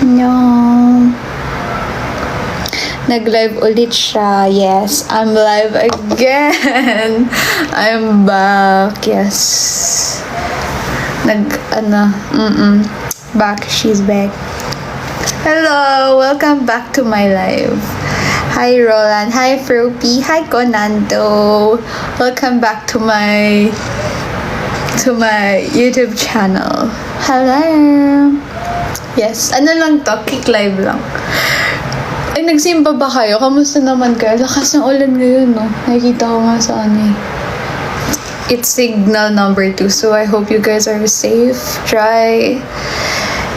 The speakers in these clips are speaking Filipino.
No. Nag-live ulit siya. Yes, I'm live again. I'm back. Yes. Back. She's back. Hello. Welcome back to my live. Hi, Roland. Hi, Froopy. Hi, Conando. Welcome back to my YouTube channel. Hello. Yes. Ano lang to? Kick live lang. Ay, nagsimba ba kayo? Kamusta naman kayo? Lakas ng ulan ngayon, no? Nakikita ko nga sa ano eh. It's signal number 2, so I hope you guys are safe, dry,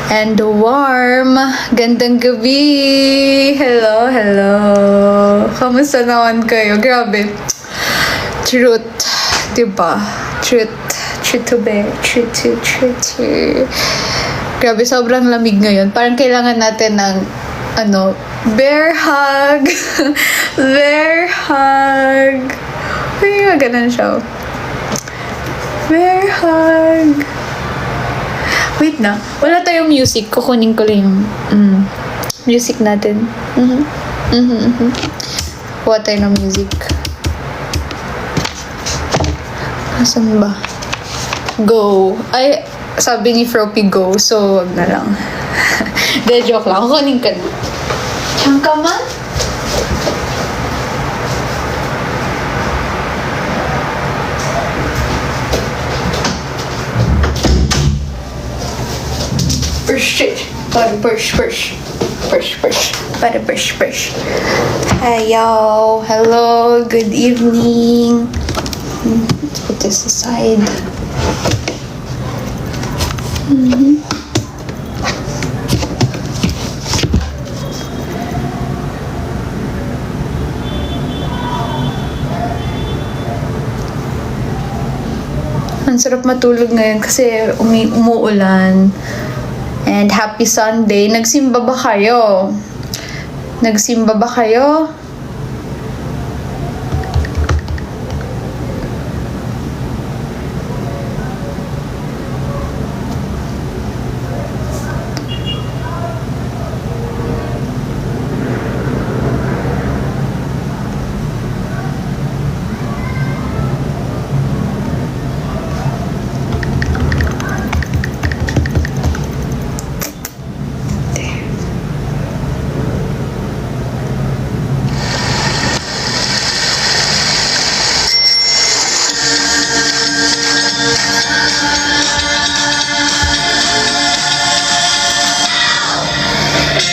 and warm. Gandang gabi! Hello, hello! Kamusta naman kayo? Grabe. Truth. Diba? Truth to be. Truth. Grabe, sobrang lamig ngayon. Parang kailangan natin ng bear hug. Bear hug. Uy, ganun siya. Bear hug. Wait na. Wala tayong music. Kukunin ko lang yung music natin. Kuha tayo ng music. Asan ba? Go. Ay, sabi ni Froppy go. So, wag na lang. De, joke lang. Kukunin ka na. Diyan ka man? Push. Hello. Hello. Good evening. Let's put this aside. Ang sarap matulog ngayon kasi umuulan. And happy Sunday. Nagsimba ba kayo?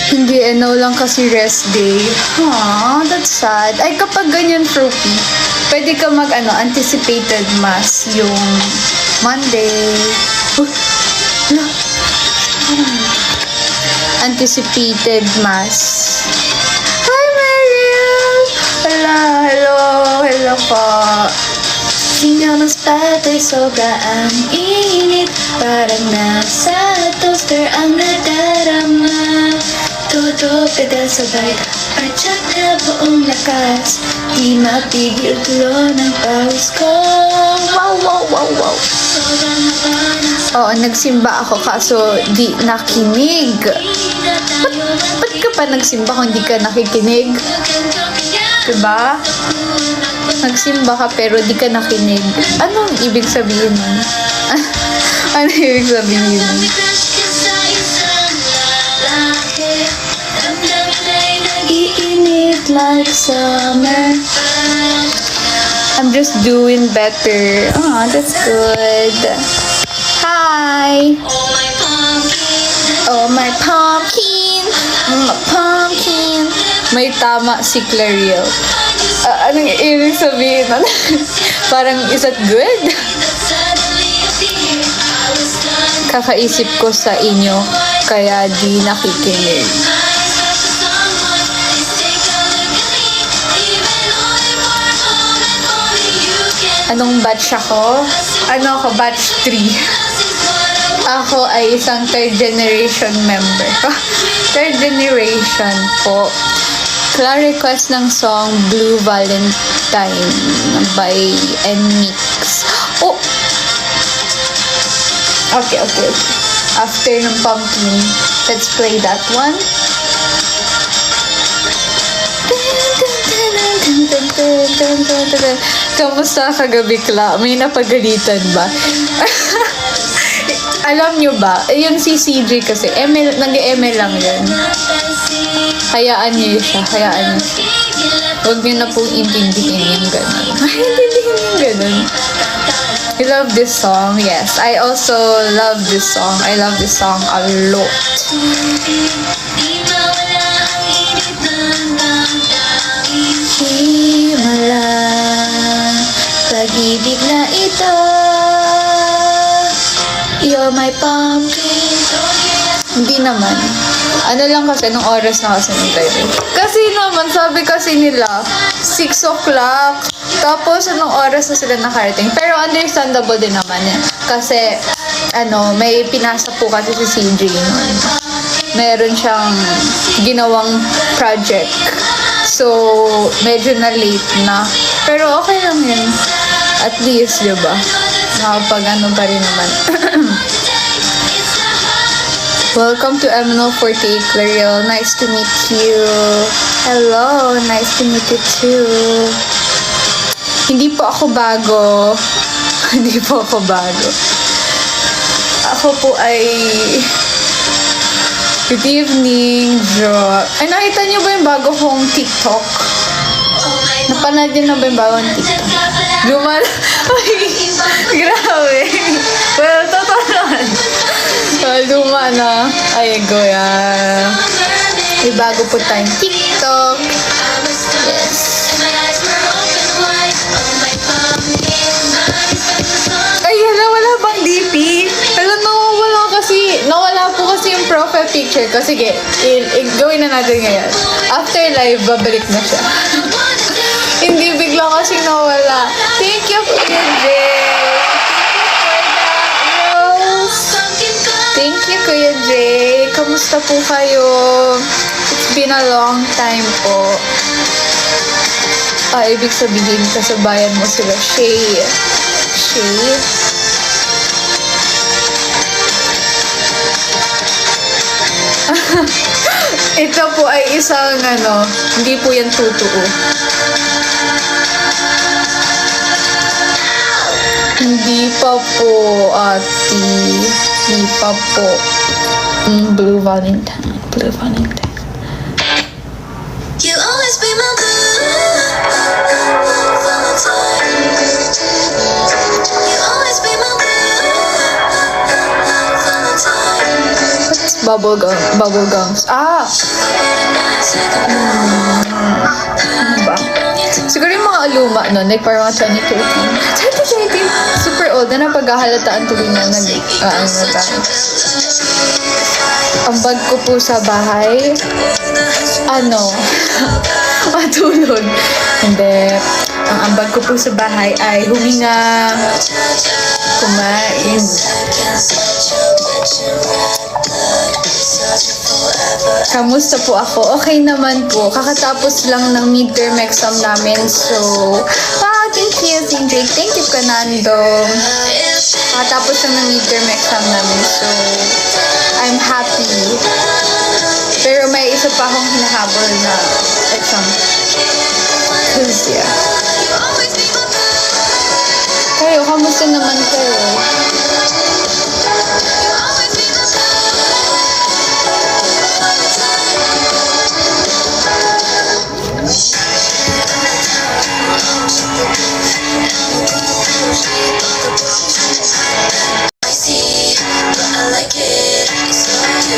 Hindi, no lang kasi rest day. Aww, that's sad. Ay, kapag ganyan, Froopy, pwede ka anticipated mass yung Monday. Anticipated mass. Hi, Mariel! Hello po. Singaw ng spatay, sobrang init. Parang nasa toaster ang nadarama. Todo pedal sabay, parchak na buong lakas. Di mapigil tulo ng pawis ko. Wow. Oo, nagsimba ako kaso di nakinig. Ba't ka pa nagsimba kung di ka nakikinig? Diba? Nagsimba ka pero di ka nakinig. Anong ibig sabihin nun? Ano ibig sabihin nun? Iinit like summer. I'm just doing better. Oh, that's good. Hi. Oh, my pumpkin. May tama si Clariel. Anong ibig sabihin? Parang, is that good? Kakaisip ko sa inyo, kaya di nakikinig. Anong batch ako? Batch 3. Ako ay isang third generation member. Third generation po. Clara request ng song Blue Valentine by NMIX. Oh! Okay. After ng pumpkin. Let's play that one. Kamusta kagabi, Kla? May napagalitan ba? Alam nyo ba, yung si CJ kasi, nag-ML lang yun. Hayaan niyo siya, hayaan niyo siya. Huwag niyo na pong intindihin yung ganun. Intindihin yung ganun. You love this song? Yes, I also love this song. I love this song a lot. Himala, pag-ibig na ito. You're my pumpkin. Hindi naman. Ano lang kasi, nung oras na kasi ng tayo. Kasi naman, sabi kasi nila, 6 o'clock. Tapos, anong oras na sila nakarating. Pero understandable din naman yan. Kasi, may pinasa po kasi si CJ nun. Meron siyang ginawang project. So, medyo na-late na. Pero okay lang yun. At least, diba? Nakapag pa rin naman. Welcome to MNO48, Clariel. Nice to meet you. Hello, nice to meet you too. Hindi po ako bago. Hindi po ako bago. Ako po ay... Good evening, Jo. Ay, nakita niyo ba yung bago kong TikTok? Napanood niyo na ba yung bagong TikTok? Ay, grabe. Well, totoo naman. Luma na. Ay, goya. May bago po tayong TikTok. Yes. Ay, wala bang DP? Nawala po kasi yung profile picture ko. Sige, gawin na natin ngayon. After live, babalik na siya. Hindi bigla kasi nawala. Thank you, Kuya Jay. Thank you, Kuya Jay. Kamusta po kayo? It's been a long time po. Ibig sabihin, kasabayan mo sila. Shay. Ito po ay isang hindi po yan totoo. Hindi pa po, ate. Hindi pa po. Blue Valentine. You always be my Valentine. You always be my Valentine. Bubble gums. Ano ba? Siguro yung mga luma nun, like parang 2013. Super old na napaghahalataan tuloy na ang bag ko po sa bahay, matulog. Hindi. Ang ambag ko po sa bahay ay huminga, kumain. Kamusta po ako? Okay naman po. Kakatapos lang ng midterm exam namin. So, thank you, Drake. Thank you, Kanando. Kakatapos lang ng midterm exam namin. So, I'm happy. Pero may isa pa akong hinahabol na exam. Cause, yeah. Kayo, kamusta naman kayo?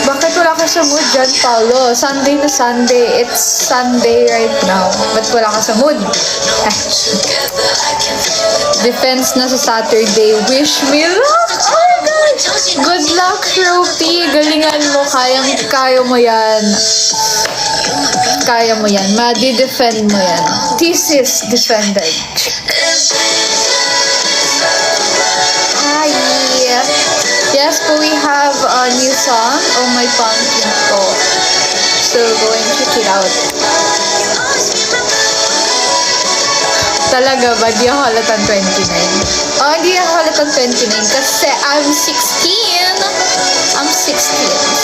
Bakit wala ka sa mood dyan, Paolo? Sunday na Sunday. It's Sunday right now. Ba't wala ka sa mood? Defense na sa Saturday. Wish me luck! Oh my God! Good luck, Rupi! Galingan mo. Kaya mo yan. Kaya mo yan. Madi-defend mo yan. Thesis defended. Yes po, we have a new song, Oh My Pumpkin po. So, go and check it out. Talaga ba? Di ako halatang 29. Hindi ako halatang 29 kasi I'm 16. I'm 16.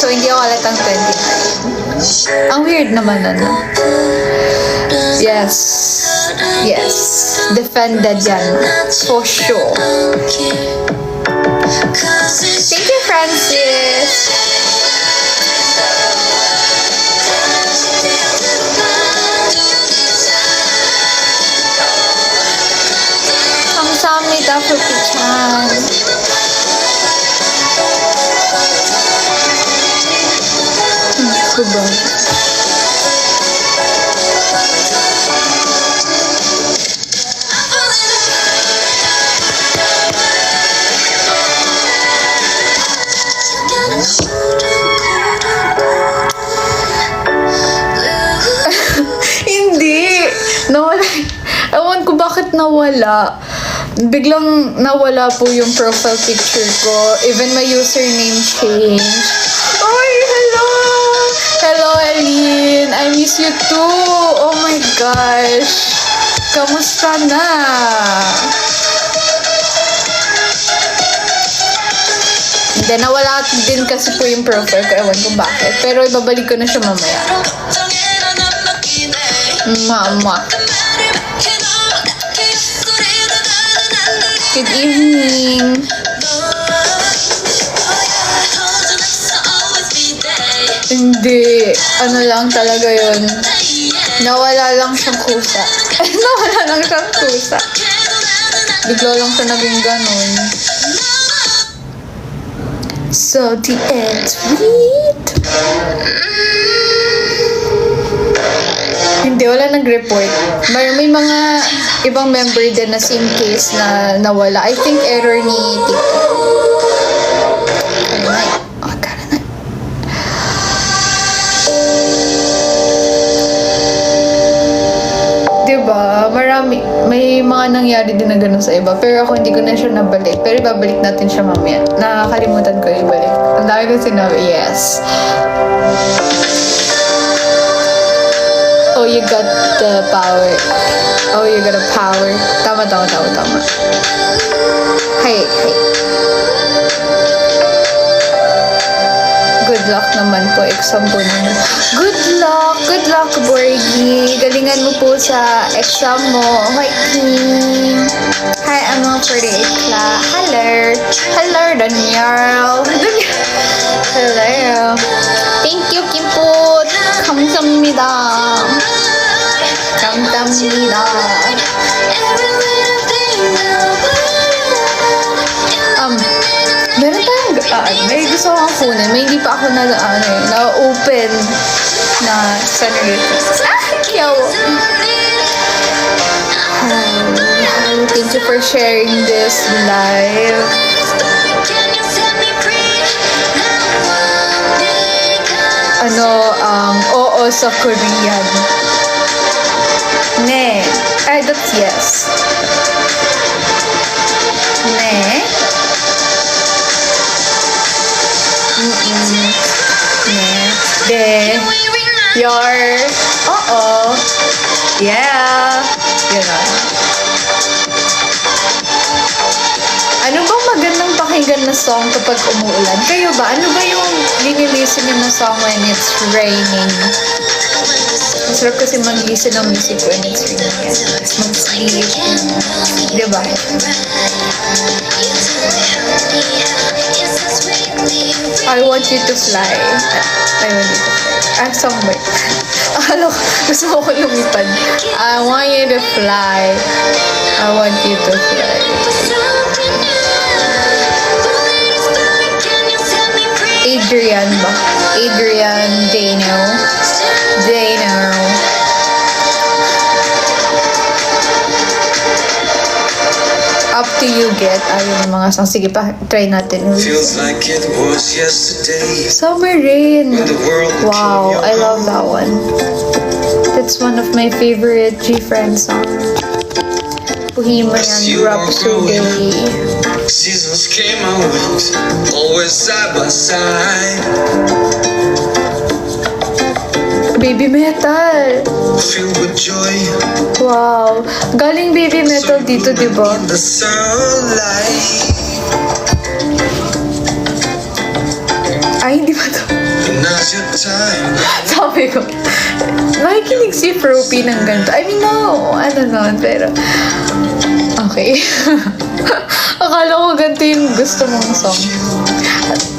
So, hindi ako halatang 29. Ang weird naman, ano? Yes. Yes. Defended yan. For sure. Thank you, Francis. 감사합니다, fruity-chan. Goodbye. Hindi. Nawala. Ewan ko bakit nawala. Biglang nawala po yung profile picture ko. Even my username changed. Oy, hello! Hello, Eileen. I miss you too. Oh my gosh. Kamusta na? Hindi, nawala din kasi po yung profile ko. Ewan ko bakit. Pero ibabalik ko na siya mamaya. Mama. Good evening. Hindi. Ano lang talaga yun. Nawala lang siyang kusa. Nawala lang siyang kusa. Bigla lang siya naging ganun. So, the end. Sweet. Hindi, wala nag-report. May mga ibang member din na same case na nawala. I think error ni TikTok. Diba? May mga nangyari din na gano'n sa iba. Pero ako hindi ko na siya nabalik. Pero ibabalik natin siya mamaya. Nakakalimutan ko ibalik. Ang dami ko sinabi, yes. Oh, you got the power. Oh, you got a power. Tama. Hey. Good luck naman po. Exam po naman. Good luck, Borgie. Galingan mo po sa exam mo. Okay, King. Hi, I'm all for the class. Hello, Daniel. Hello. Thank you, Kiput. 감사합니다. Meron tayong may gusto akong kunin. May hindi pa ako na-open na sandwiches. Kiyaw! Thank you for sharing this live. Oo sa Korean. Ne. That's yes. Ne. De. Your. Yeah. Gano'n. Ano bang magandang pakinggan na song kapag umuulan? Kayo ba? Ano ba yung linilisten nyo na song when it's raining? Masarap kasi mag-listen ng music when it's raining. Mag-sleep. Diba? I want you to fly. Somewhere. Akala ko, gusto ko lumipad. I want you to fly. I want you to fly. Adrian ba? Adrian Dano. Up to you, get. Ayun mga song. Sige pa, try natin. Feels like it was yesterday. Summer Rain. Wow, I love that one. That's one of my favorite G-Friend songs. Bohemian Rhapsody. Seasons came and went, always side by side. Baby Metal. Filled with joy. Wow. Galing Baby Metal dito, di ba? In the sunlight. Ay, hindi ba to? And now's your time. Sabi ko, nakikinig si Froopy ng ganito. I mean, no, ano nun, pero, okay. Akala ko ganito yung gusto mong song.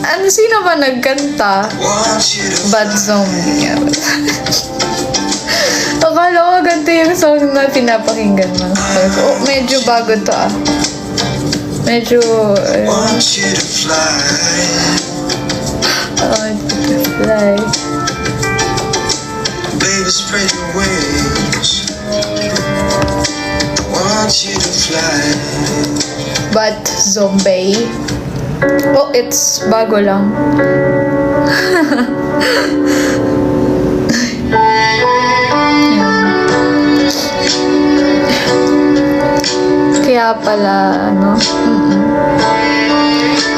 Ano, sino ba nagkanta? Want you to Bad Zombie. Akala ko ganito yung song na pinapakinggan mo. Oh, medyo bago to ah. Medyo, want you to fly. fly. Baby, spread your wings. Want you to fly. Bad Zombie. Oh, it's bago lang. Kaya pala, ano,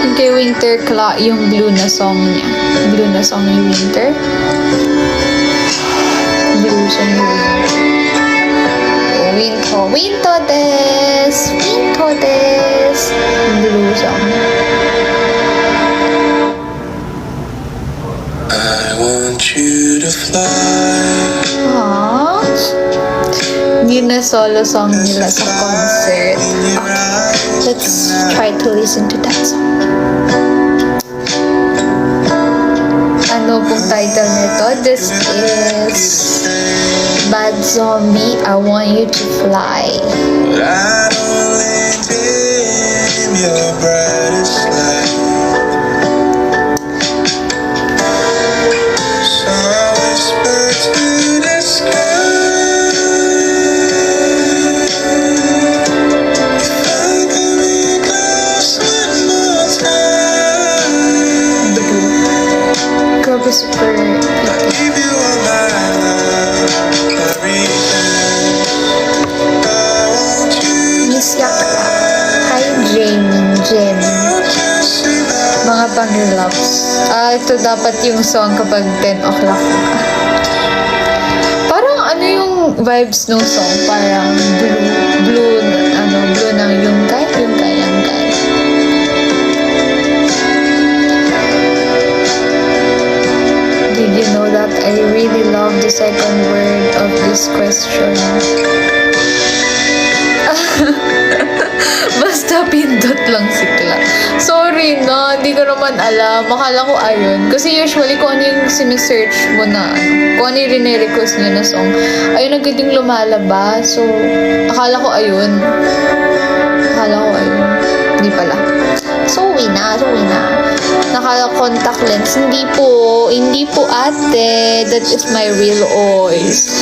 yung kay Winter yung blue na song niya. Blue na song ni Winter. Blue song ni Winter. Winter des! Blue song. I want you to fly. Aww. Yun na solo song nila sa concert. Okay. Let's try to listen to that song. Ano pong title nito? This is Bad Zombie, I Want You to Fly. But I only dim your brightest light. So I whisper to the sky. If I could be close one more time, Grabe super. I'll give you all my love, everything. I want you Miss Yakla. Hi, Jenny. Mga pang-relapse. Ito dapat yung song kapag 10 o'clock na. Parang ano yung vibes ng song? Parang blue ng yungkay. Did you know that I really love the second word of this question? Basta pindot lang si Kla. Sorry na, hindi ko naman alam. Akala ko ayun. Kasi usually kung ano yung sinesearch mo na kung ano yung rine-request niyo na song, ayun agad yung lumalabas. So, akala ko ayun. Hindi pala. So, wina. Nakala contact lens. Hindi po ate. That is my real voice.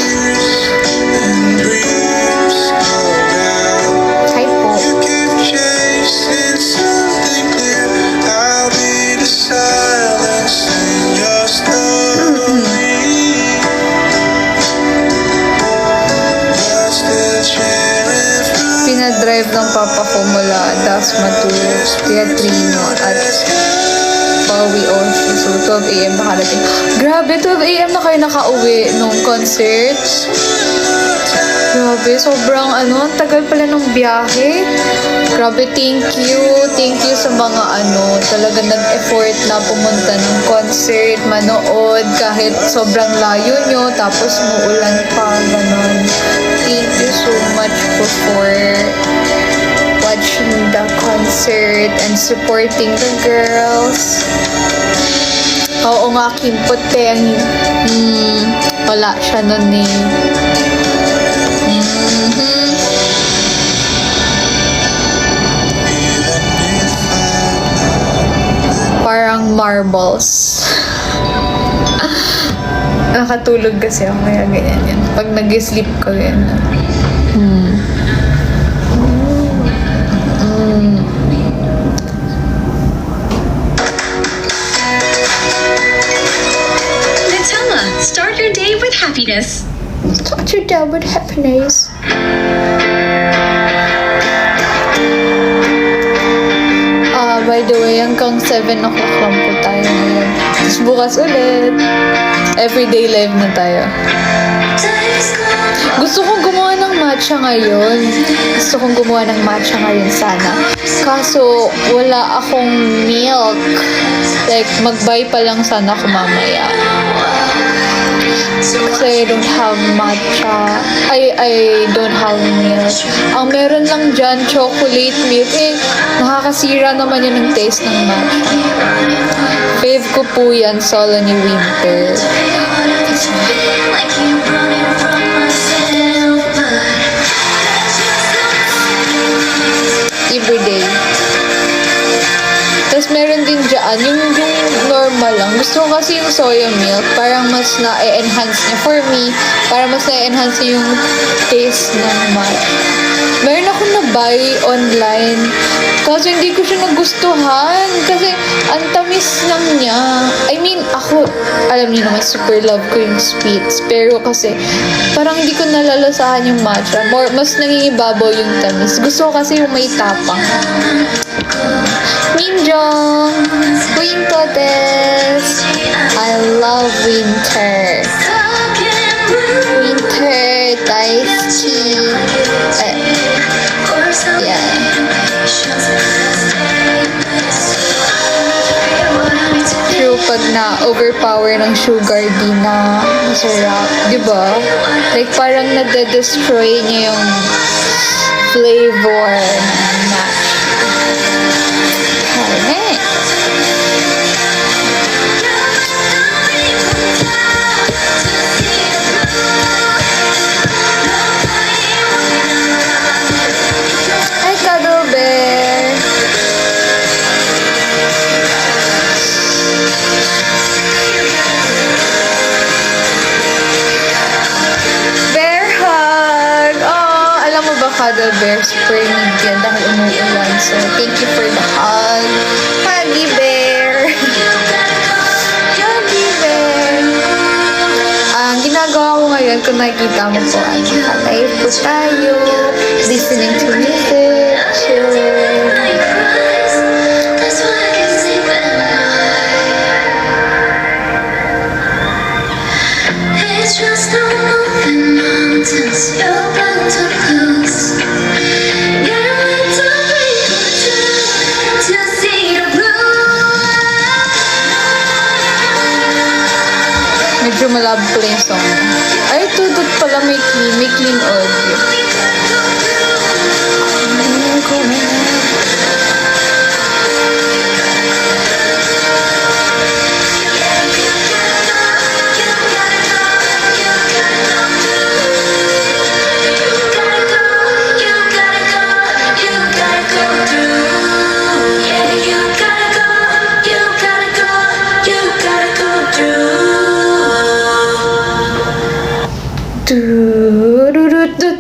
Hi po. keep chasing something clear. I'll be the silence in your story. But still cheering from Pinadrive ng papa ko mula Dasma to Teatrino at Pauwi Ocean. So, 12 a.m. nakarating. Grabe, 12 a.m. na kayo nakauwi nung concert. Grabe, sobrang ang tagal pala ng biyahe. Grabe, thank you. Thank you sa mga talaga nag-effort na pumunta ng concert, manood, kahit sobrang layo nyo, tapos muulan pa, ganon. Thank you so much for watching the concert and supporting the girls. Oo nga, Kim Puteng. Wala siya nun eh. Parang marbles. Nakatulog kasi ako, kaya ganyan yan. Pag nag-sleep ko, yan. Nutella, start your day with happiness. Start your day with happiness. By the way, hanggang 7 o'clock lang po tayo ngayon. Tapos bukas ulit. Everyday live na tayo. Days gone Gusto kong gumawa ng matcha ngayon. Sana. Kaso, wala akong milk. Like, mag-buy pa lang sana ako mamaya. Kasi I don't have matcha. I don't have milk. Ang meron lang dyan, chocolate milk. Nakakasira naman yun ng taste ng matcha. Fave ko po yan, solo ni Winter. feel like you're running from myself, but that's just Everyday. Tapos meron din dyan, yung normal lang. Gusto ko kasi yung soya milk, parang mas na-enhance niya. For me, parang mas na-enhance niya yung taste ng matcha. Meron akong na-buy online. Kaso hindi ko siya nagustuhan. Kasi ang tamis lang niya. I mean, ako, alam niyo naman, super love ko yung sweets. Pero kasi, parang hindi ko nalalasahan yung matcha. Mas nangingibabaw yung tamis. Gusto ko kasi yung may tapang. Minjong! Queen Goddess! I love winter. Winter, daisuki. Yeah. True, pag na-overpower ng sugar, di na masarap. Diba? Like, parang nade-destroy niya yung flavor ng matcha. Okay. Hi, Cuddle Bear! Bear hug! Oh, alam mo ba, Cuddle Bear, super need yan dahil umuulan. So, thank you for the hug. Huggy Bear! Huggy Bear! Ang ginagawa ko ngayon, kung nakikita mo po, live po tayo, listening to music, chilling. That's why I can sleep at night. It's just no moving mountains. You're bound to lose. Gotta wait to break through to see the blue. Medyo malabo pala yung song. Ay, tutut pala may clean audio.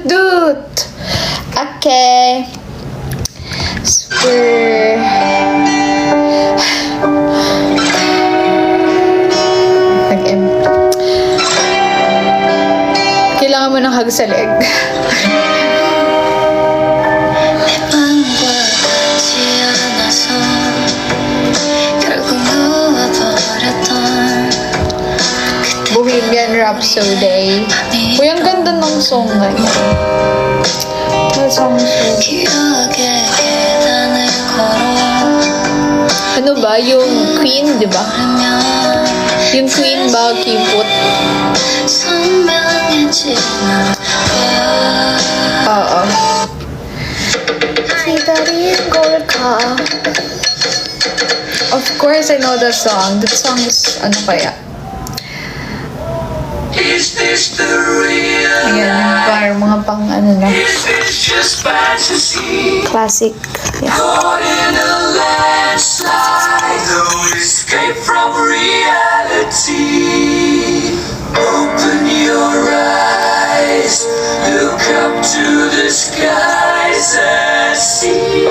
Dut. Okay. Super. Okay. Kailangan mo ng hug sa leg. Bohemian Rhapsody. Uy, ang ganda ng song ngayon. Ano ba? Yung Queen, di ba? Yung Queen ba, kipot? Oo. Of course, I know that song. That song is, ano kaya? Is this the real? Ayan, parang mga pang ano na. Is this just fantasy? Classic. Yeah. Caught in a landslide, no escape from reality. Open your eyes, look up to the skies and see.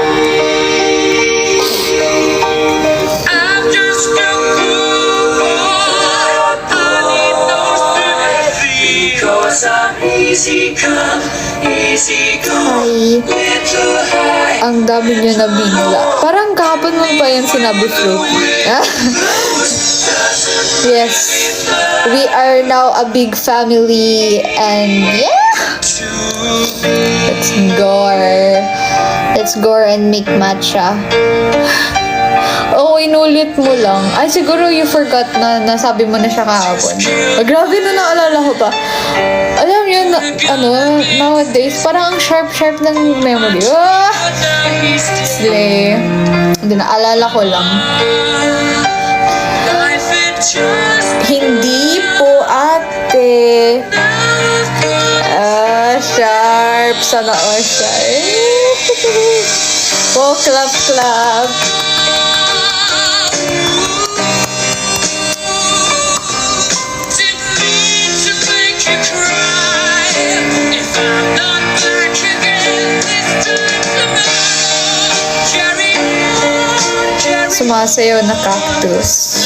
I'm just a cool boy, I need no sympathy, 'cause I'm easy come, easy go, Hi. little high. Ang dami niya na bigla. Parang kahapon mo pa yan sinabi, Fruity. Ah? Yes. We are now a big family and yeah! Let's go and make matcha. Oo, inulit mo lang. Ay, siguro you forgot na nasabi mo na siya kahapon. Grabe na naalala ko pa. Alam niyo, nowadays, parang ang sharp-sharp ng memory. Ah! Slay. Hindi, naalala ko lang. Hindi po, ate. Sharp. Sana all sharp. Oh, clap, clap. Sumasayaw na cactus.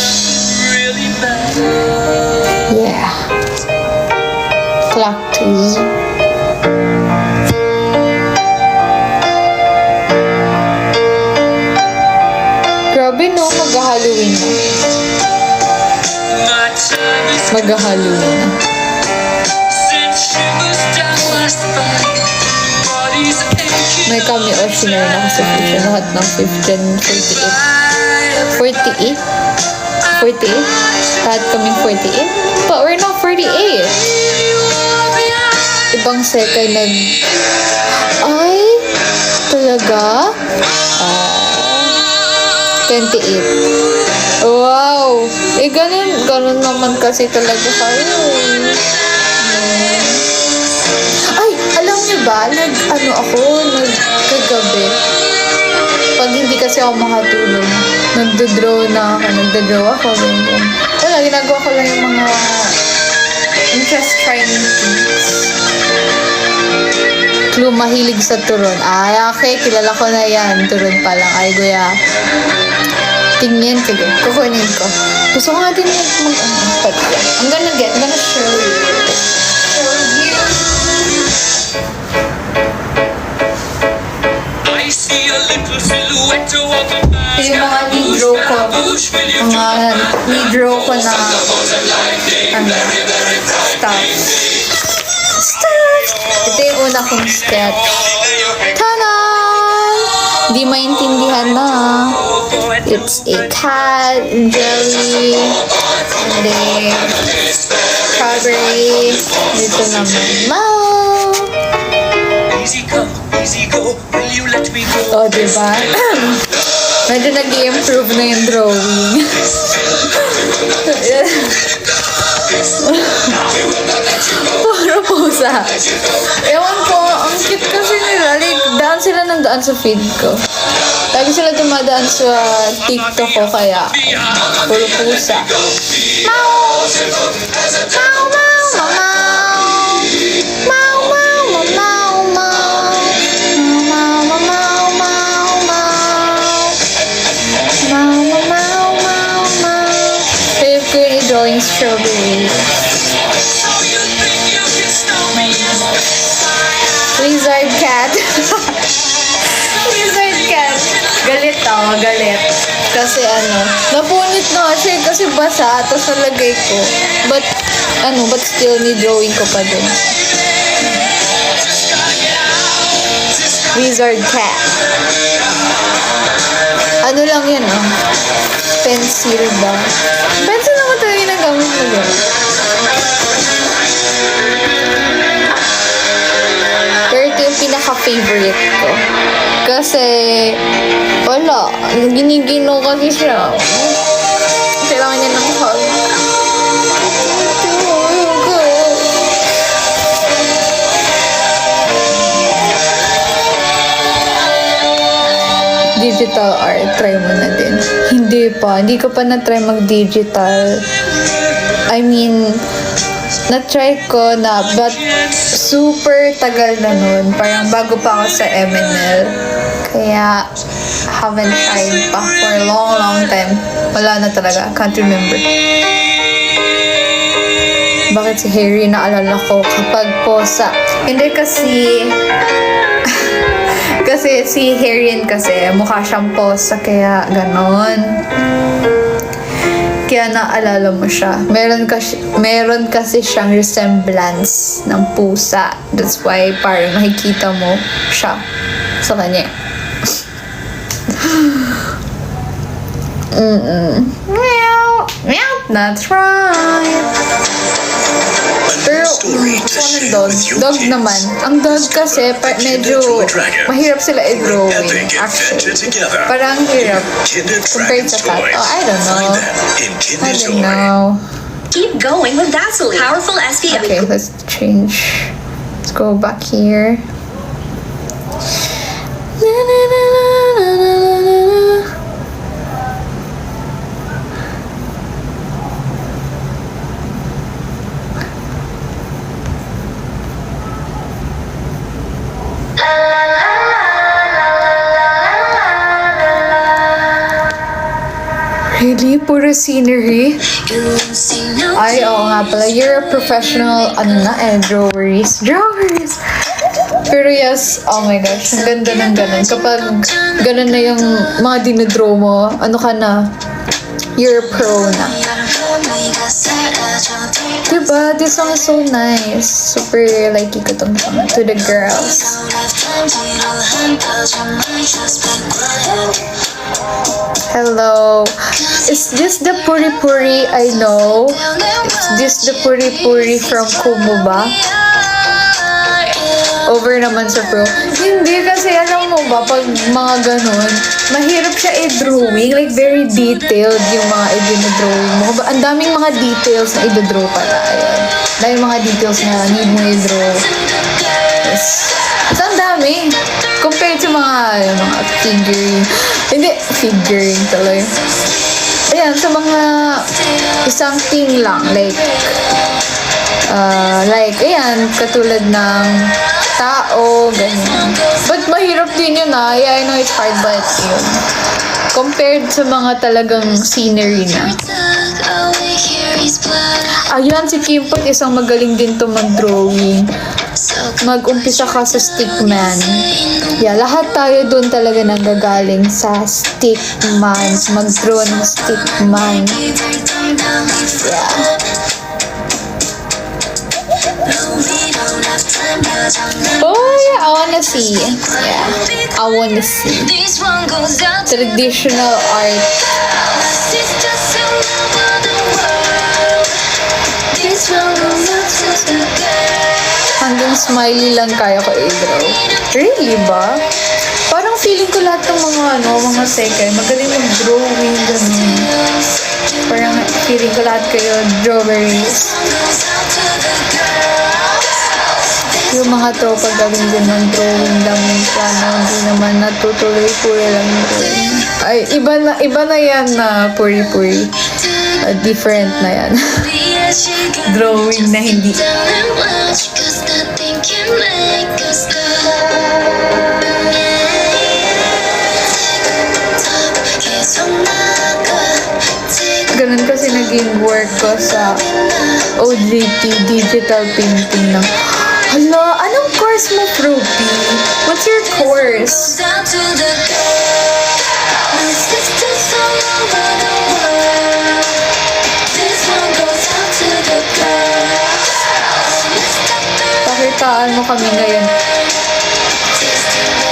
Yeah. Cactus. Grabe no, mag-Halloween na. Mag-Halloween na. May kami o sinare na kasi siya lahat ng 15, 48. 48? Lahat kaming 48? But we're not 48. Ibang sekay ay, talaga? 28. Wow! Ganun naman kasi talaga kayo. Ay, alam niyo ba, nagkagabi. Pag hindi kasi ako makatulog, nagdadraw ako, ganyan. Wala, ginagawa ko lang yung mga interest-trying things. Clue, mahilig sa turon. Ay, okay, kilala ko na yan. Turon pa lang. Ay, guya. Tingnan, sige. Kukunin ko. Gusto ko nga din I'm gonna show you. Yung mga ni-draw ko. Ni-draw ko na stuff. Ito yung una kong sketch. Tada! Di maintindihan na. It's a cat, jelly, and then strawberry. Dito naman, mouth. Oh, diba? Medyo nag-i-improve na yung drawing. Puro pusa. Ewan ko, ang cute kasi nila. Like, daan sila ng daan sa feed ko. Lagi sila dumadaan sa TikTok ko, kaya puro pusa. Mau! Mau, mau, mau! Mau, mau, mau, mau! Mau, mau, mau, mau, mau! Mau, mau, mau, mau! Favorite ko yung drawing strawberry. Lizard cat. Lizard cat. Galit ako, galit. Kasi napunit na siya kasi basa, tapos nalagay ko. But still ni-drawing ko pa din. Lizard cat. Ano lang yan, pencil ba? Pencil naman talaga ginagamit mo yun. Pero ito yung pinaka-favorite ko. Kasi, wala. Ginigino kasi siya. Kailangan niya ng hug. Digital art, try mo na din. Hindi ko pa na-try mag-digital. I mean, na-try ko na, but super tagal na nun. Parang bago pa ako sa MNL. Kaya, haven't tried pa for a long, long time. Wala na talaga. Can't remember. Bakit si Harry naalala ko kapag posa? Hindi kasi... kasi si Harry kasi mukha siyang posa, kaya ganon. Kaya naalala mo siya. Meron kasi siyang resemblance ng pusa. That's why parang nakikita mo siya sa kanya. Meow. Meow. That's right. Pero, gusto ko ng dog. Dog naman. Ang dog kasi, medyo mahirap sila i-drawing, actually. Parang hirap. Compared sa cat. Oh, I don't know. I don't know. Keep going with Vaseline. Powerful SPF. Okay, let's change. Let's go back here. Na, na, na, na, na, na, na. Really? Puro scenery? Ay, oo nga pala. You're a professional, drawers. Drawers! Pero yes, oh my gosh, ang ganda ng ganun. Kapag ganun na yung mga dinodraw mo, ano ka na, you're pro na. Diba? This song is so nice. Super likey ko tong song. To the girls. Hello. Is this the Puri Puri I know? Is this the Puri Puri from Kumu ba? Over naman sa pro. Hindi kasi alam mo ba, pag mga ganun, mahirap siya i-drawing. Like, very detailed yung mga i-drawing mo. Ang daming mga details na i-draw pala. Ayan. Dahil mga details na need mo i-draw. Yes. So, ang dami. Compared sa mga figurine. Hindi, figurine tuloy. Ayan, sa mga isang thing lang. Ayan, katulad ng tao, ganyan. But mahirap din yun Yeah, I know it's hard, but yun. Compared sa mga talagang scenery na. Ayan, si Kimpot, isang magaling din to mag-drawing. Mag-umpisa ka sa stickman. Yeah, lahat tayo doon talaga nanggagaling sa stickman. Mag-draw ng stickman. Yeah. Oh yeah, I wanna see. Yeah, I wanna see. Traditional art. Hanggang smiley lang kaya ko i-draw. Really ba? Parang feeling ko lahat ng mga sekay, magaling mag-drawing, ganun. Parang feeling ko lahat kayo drawers. Yung mga tropa galing din ng drawing lang minsan, hindi naman natutuloy, puro lang drawing. Ay, iba na yan na puri-puri. Different na yan. Drawing na hindi. Ganun kasi naging work ko sa OJT, digital painting ng hala, anong course mo, Fruity? What's your course? Pakitaan mo kami ngayon.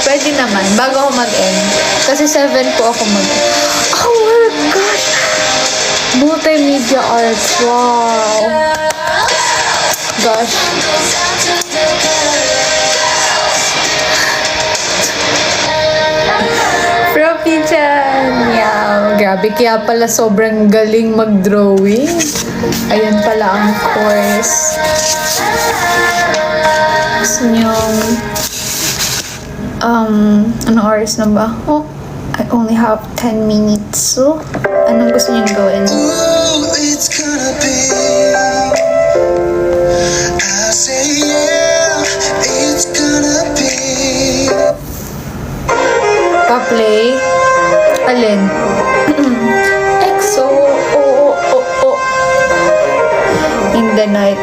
Pwede naman, bago ako mag-end. Kasi 7 po ako mag-end. Oh my gosh! Multimedia arts, wow! Gosh. Profi Chan! Yeah, grabe. Kaya pala sobrang galing mag-drawing. Ayan pala ang course. Gusto niyong anong oras na ba? Oh, I only have 10 minutes. So, anong gusto niyong gawin? Ooh, it's gonna be. I say yeah, it's gonna be. Pa-play? Alin? EXO. Oh. In the night.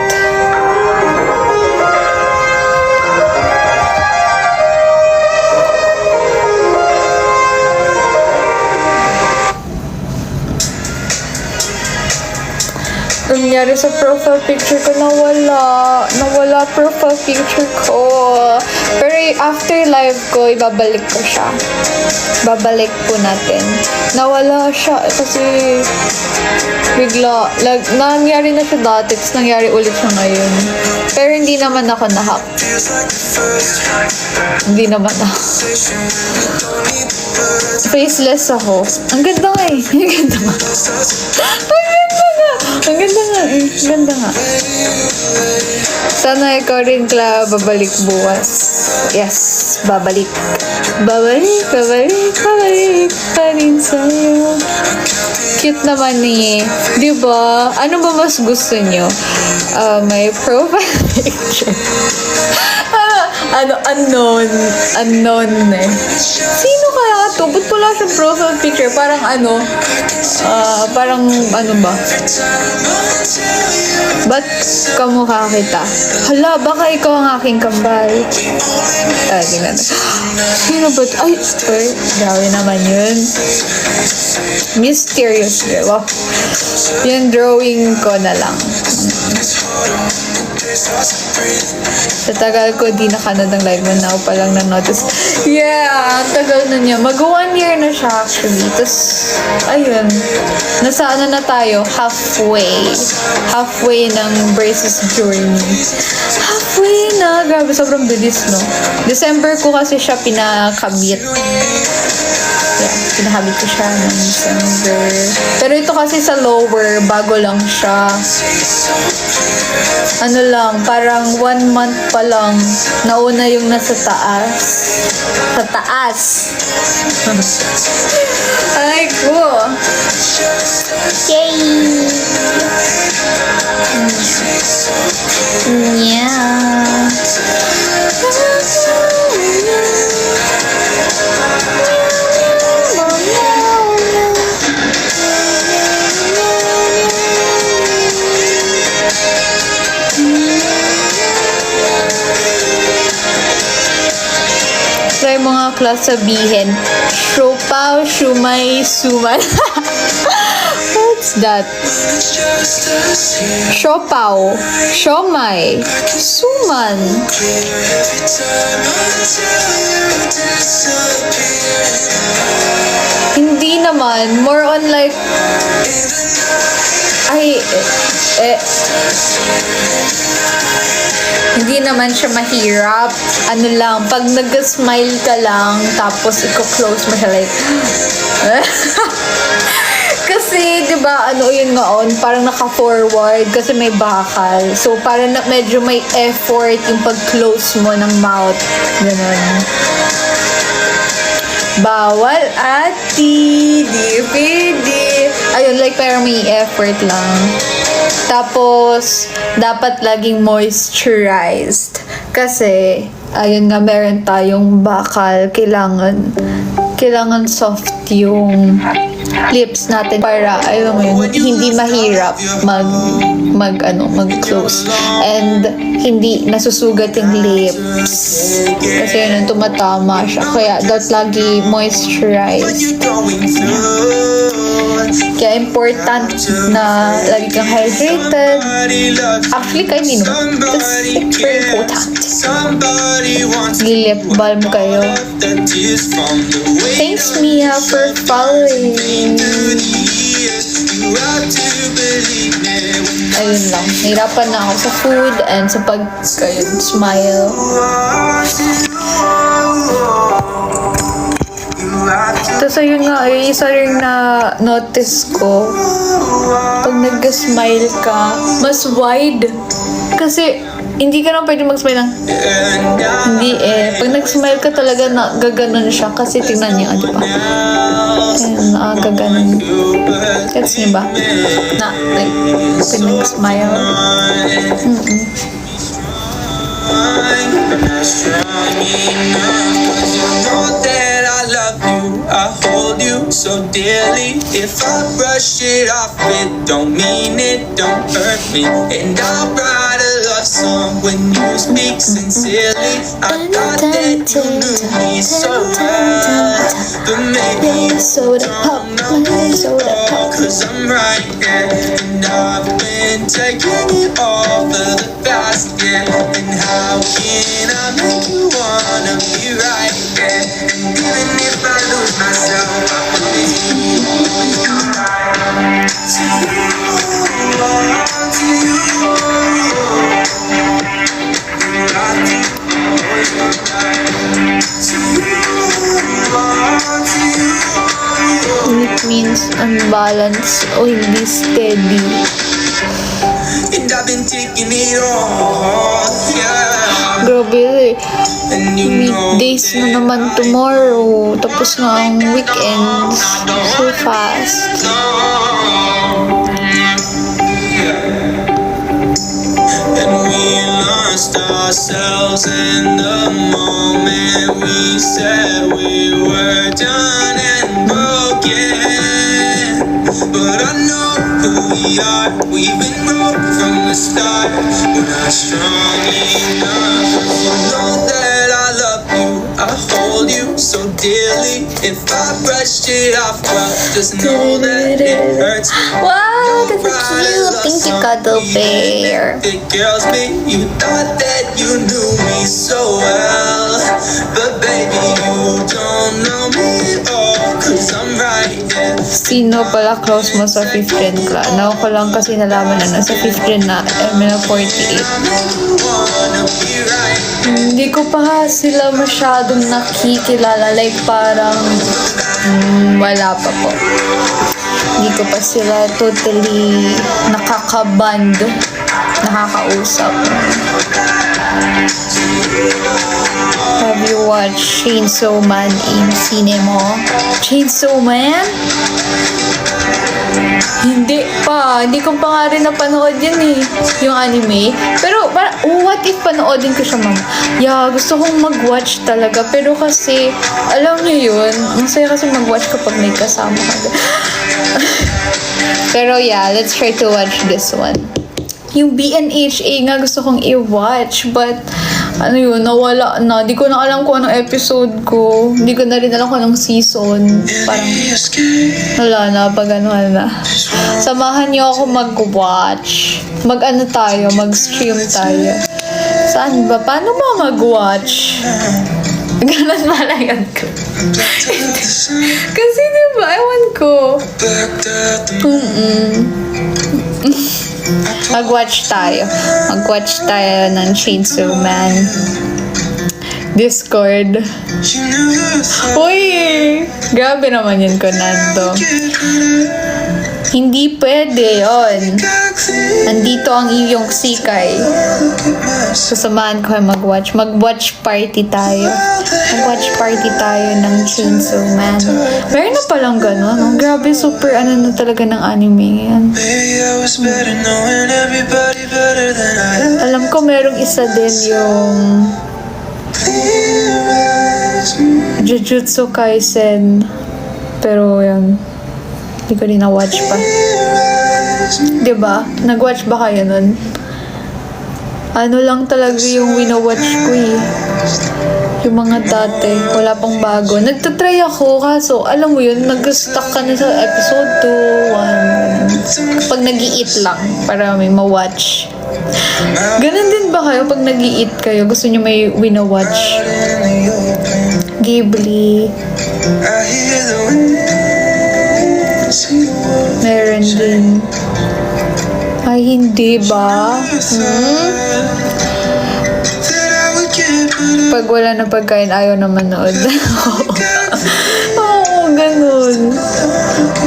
nangyari sa profile picture ko? Nawala profile picture ko. Pero after live ko, ibabalik ko siya. Babalik po natin. Nawala siya kasi bigla, nangyari na siya dati, tapos nangyari ulit siya ngayon. Pero hindi naman ako na-hack. Hindi naman ako. Faceless ako. Ang ganda nga eh. Ang ganda nga. Ang ganda nga eh. Ang ganda nga. Sana ikaw rin, Cla, babalik bukas. Yes, babalik. Babalik pa rin sa'yo. Cute naman eh. Diba? Ano ba mas gusto nyo? May profile picture. Unknown eh. Sino kaya to? Ba't wala siyang profile picture? Parang ba? Ba't kamukha kita? Hala, baka ikaw ang aking kambal. Tingnan. Sino ba? Ay, grabe naman yun. Mysterious girl. Wow. Yung drawing ko na lang. Sa tagal ko, di nakanood ng live mo na ako palang na-notice. Yeah, ang tagal na niya. Mag-1 year na siya actually. Tapos, ayun. Nasa ano na tayo? Halfway ng Braces journey. Halfway na. Grabe, sobrang bilis, no? December ko kasi siya pinakabit. Yeah, pinakabit ko siya ng December. Pero ito kasi sa lower, bago lang siya. Ano lang, parang 1 month pa lang. Nauna yung nasa taas. Sa taas. Ay ko. Yay! Yeah. Try mga class sabihin. Siopaw, shumay, suman. What's that? Siopaw, siomay, suman. Hindi naman. More on like... Hindi naman siya mahirap. Ano lang, pag nag-smile ka lang, tapos i-close mo siya like... Kasi, di ba, ano yun ngaon, parang naka-forward kasi may bakal. So, parang medyo may effort yung pag-close mo ng mouth. Ganun. Bawal, ati, di pwede. Ayun, like, parang may effort lang. Tapos, dapat laging moisturized. Kasi, ayun nga, meron tayong bakal. Kailangan soft yung lips natin para, ayun mo yun, hindi mahirap mag-close. And, hindi nasusugat yung lips. Kasi yun, tumatama siya. Kaya, dapat lagi moisturized. Kaya important na lagi kang hydrated. Actually, kahit hindi naman. It's very important. Lilip balm kayo. Thanks, Mia, for following. Ayun lang. Nahirapan na ako sa food and sa smile. Tapos ayun nga, isa rin na notice ko, pag nag-smile ka, mas wide. Kasi, hindi ka naman pwede mag-smile lang. Hindi eh. Pag nag-smile ka talaga, gaganon siya. Kasi tingnan niyo, di ba? Ayun, gaganon. Gets niyo ba? Na, like, pag nag-smile. I hold you so dearly. If I brush it off, it don't mean it, don't hurt me. And I'll write a love song when you speak sincerely. I thought that you knew me so well, but maybe you don't know me, 'cause I'm right here and I've been and taking it all for the past, yeah. And how can I make you wanna be right, yeah. And even if I lose myself, I promise you always come right to you, to you. Got to always come right to you, to you. It means unbalanced o hindi steady. And I've been taking it all, yeah. Grabe, And you know weekdays na naman tomorrow. Tapos na ang weekends. So fast. And we lost ourselves in the moment we said we were done and broken. But I know who we are. We've been broke from the start. We're not strong enough. So know that I love you. I hold you so dearly. If I brushed it off, well, just know that it hurts. Wow, that's cute. Thank you, Cuddle Bear. It girls me, you thought that you knew me so well. But baby, you don't know me at all. Cause I'm right here. Sino pala close mo sa 5th gen class? Now ko lang kasi nalaman na nasa 5th gen na ML 48. I wanna be right. Hindi ko pa sila masyadong nakikilala. Like parang wala pa po. Hindi ko pa sila totally nakakaband, nakakausap. Have you watched Chainsaw Man in cinema? Chainsaw Man? Hindi pa. Hindi ko pa nga rin napanood yun eh. Yung anime. Pero, what if panoodin ko siya, mama? Yeah, gusto kong mag-watch talaga. Pero kasi, alam niyo yun, masaya kasi mag-watch kapag may kasama ka. Pero yeah, let's try to watch this one. Yung BNHA nga gusto kong i-watch, but ano yun, nawala na. Di ko na alam kung anong episode ko. Hindi ko na rin alam kung anong season. Parang wala na, pag ano na. Samahan niyo ako mag-watch. Mag-ano tayo, mag-stream tayo. Saan ba? Paano ba mag-watch? Ganun pala yun ko. Kasi diba, ewan ko. Mag-watch tayo. Mag-watch tayo ng Chainsaw Man. Discord. Uy! Grabe naman yun, Konando. Hindi pwede yon. Andito ang iyong sikay. Sasamahan ko kayo mag-watch. Mag-watch party tayo. Mag-watch party tayo ng Chainsaw Man. Meron na palang gano'n. No? Grabe, super ano na talaga ng anime yan. Alam ko merong isa din yung Jujutsu Kaisen. Pero yun, hindi ko rin na-watch pa. Diba? Nag-watch ba kayo nun? Ano lang talaga yung wina-watch ko eh. Yung mga dati, wala pang bago. Nagtatry ako, kaso alam mo yun, nag-stuck ka na sa episode 2, 1. Kapag nag-i-eat lang, para may ma-watch. Ganun din ba kayo pag nag-i-eat kayo? Gusto nyo may wina-watch? Ghibli. Meron din. Ay, hindi ba? Pag wala na pagkain, ayaw na manood. Oo, ganun.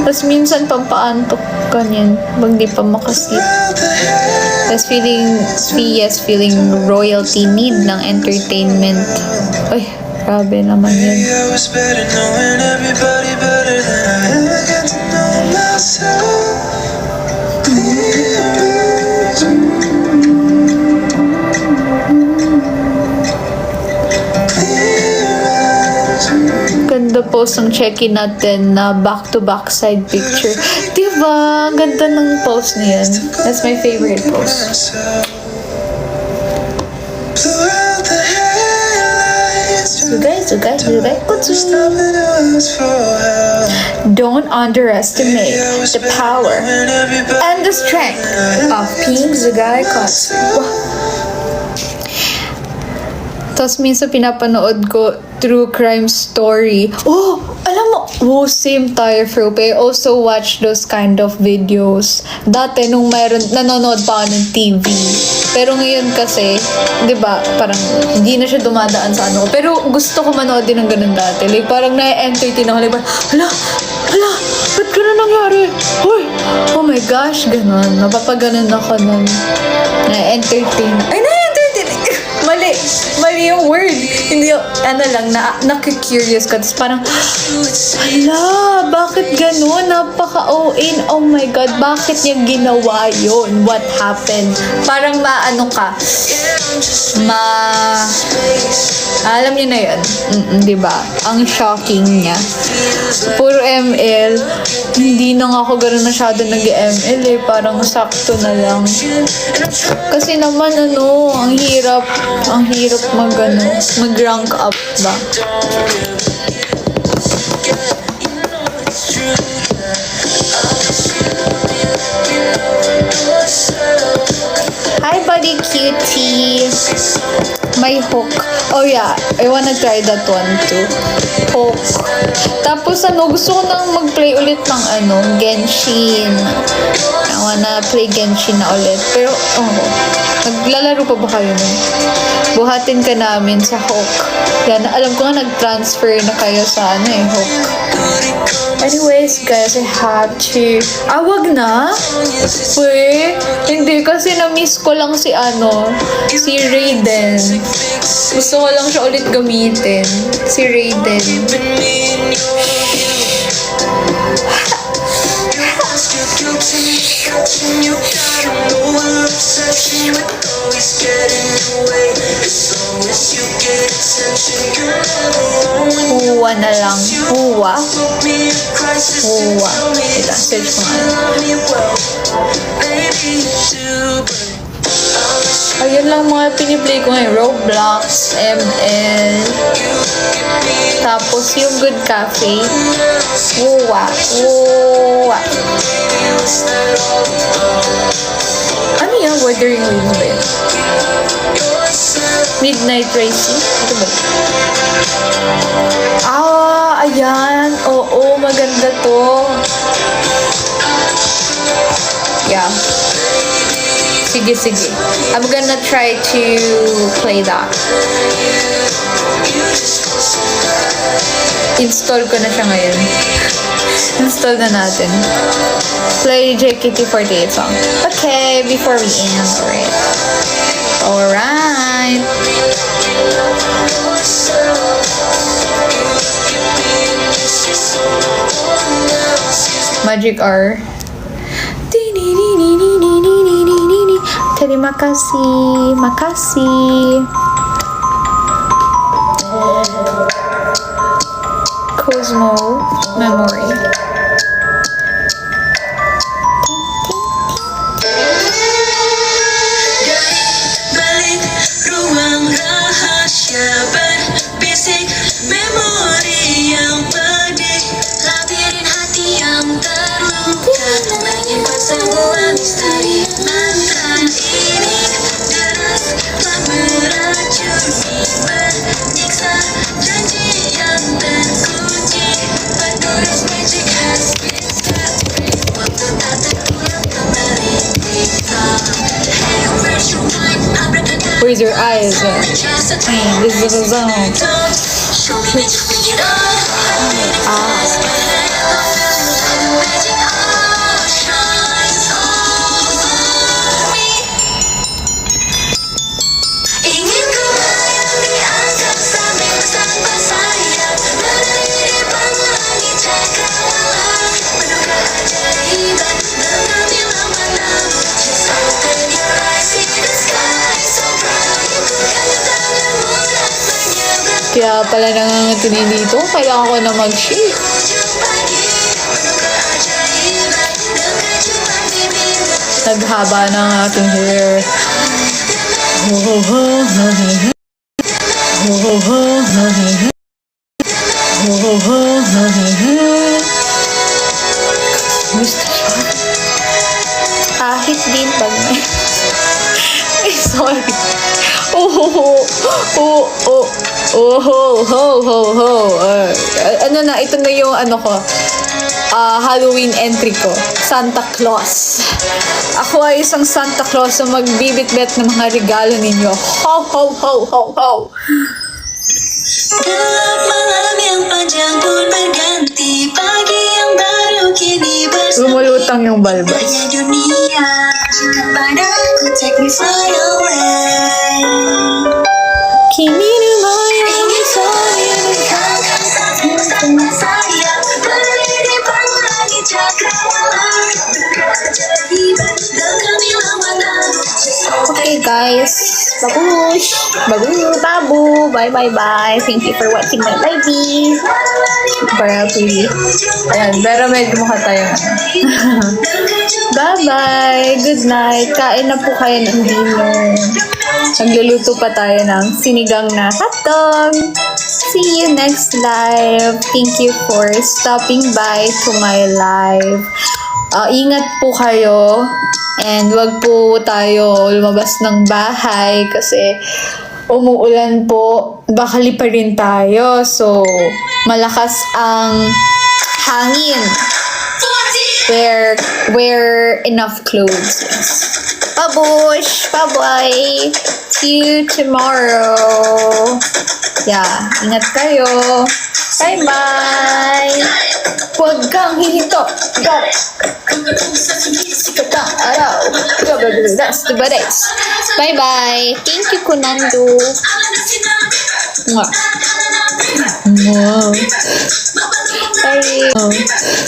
Tapos minsan pampaantok ka niyan. Pag di pa makasleep. Tapos feeling royalty need ng entertainment. Ay, grabe naman yun. Ganda post ng check-in natin na back-to-back side picture. Diba? Ganda ng post niyan. That's my favorite post. Sugay, kutsu. Stopping us for help. Don't underestimate the power and the strength of Pink Sugay Kotsu. Wow. Tapos minsan pinapanood ko true crime story. Oh, alam mo, same tayo, Frupe. I also watch those kind of videos. Dati nung nanonood pa ako ng TV. Pero ngayon kasi, di ba, parang hindi na siya dumadaan sa ano. Pero gusto ko manood din ng ganun dati. Like, parang na-entertain ako. Like, hala, ba't ganun nangyari? Hoy, oh my gosh, ganun. Napapaganon ako nun. Na-entertain. Ay, na-entertain! Mali yung word. Hindi, nakikurious ka. Tapos parang, hala, bakit ganun? Napaka-OA. Oh my God, bakit niya ginawa yun? What happened? Parang alam niyo na yun. Diba? Ang shocking niya. Puro ML. Hindi na nga ako ganun masyado nag-ML eh. Parang sakto na lang. Kasi naman ang hirap mag-rank up ba? Hi, buddy cutie. May hook. Oh yeah, I wanna try that one too. Hook. Tapos gusto ko nang mag-play ulit ng Genshin. I wanna play Genshin na ulit. Pero, naglalaro pa ba kayo nun? Buhatin ka namin sa Hook. Yan, alam ko nga nag-transfer na kayo sa Hook. Anyways, guys, I have to... wag na? Hindi, kasi na-miss ko lang si Raiden. Gusto ko lang siya ulit gamitin. Si Raiden. Huwa na lang. Huwa. Ito, search ko nga. Ayun lang mga piniplay ko ngayon. Roblox, ML. Tapos yung Good Cafe. Huwa. Ano yan? Wuthering Waves ba yun? Midnight Racing? Ito ba? Ayan. Oo, maganda to. Yeah. Sige. I'm gonna try to play that. Install ko na siya ngayon. Install na natin. Play JKT48 song. Okay, before we end. Alright. Magic R. Terima kasih. Makasih. Cosmo Memory. Balik ruang rahasia berbisik memori yang pedih, labirin hati yang terluka, menyimpan semua misteri mantra ini. Deras telah meracuni, menyiksa janji yang terkunci. But Doris magic has been set free. Waktu tak terulang kembali kita. Hey, where's your mind? Abracadabra. Where's your eyes? This is the zone. Show me magic when you ingin ku bayang di angkasa tanpa sayap, meneliti langit cakrawala, menduga ajaiban dalam bilang malam. Just open your eyes, see the sky so bright. Kaya tanganmu dan menyeberang Kaya pala nangangatili dito. Kailangan ko na mag-shake. ujung pagi, menduga ajaiban dengan cuma bibir. Naghaba na ang aking hair. Gusto siya. Kahit din pag may... Ay, sorry. Ano na, ito na yung ano ko. Halloween entry ko. Santa Claus. Ako ay isang Santa Claus na magbibitbit ng mga regalo ninyo. Ho, ho, ho, ho, ho. Gelap malam yang panjang pun berganti, pagi yang baru kini bersemi. Lumulutang yung balbas. Tanya dunia, jika padaku, take me fly away. Kimi no moyo Ingin saya meninggalkan saat bersama saya, berlipat lagi cakrawala, berkeajaiban dan gemilang mata. Okay guys, babush, babu, bye. Thank you for watching my live. Probably. Ayan, pero medyo mukha tayo. Bye. Good night. Kain na po kayo ng dinner. Nagluluto pa tayo ng sinigang na hotdog. See you next live. Thank you for stopping by to my live. Ingat po kayo. And wag po tayo lumabas ng bahay kasi umuulan po. Baka lipa rin tayo. So, malakas ang hangin. Wear enough clothes. Babush! Bye-bye! See you tomorrow. Yeah, ingat kayo. Bye-bye! Huwag kang hihinto. Got it. Sikat ang araw. That's the days. Bye-bye. Thank you, Kunando. Mwah. Mwah. Bye.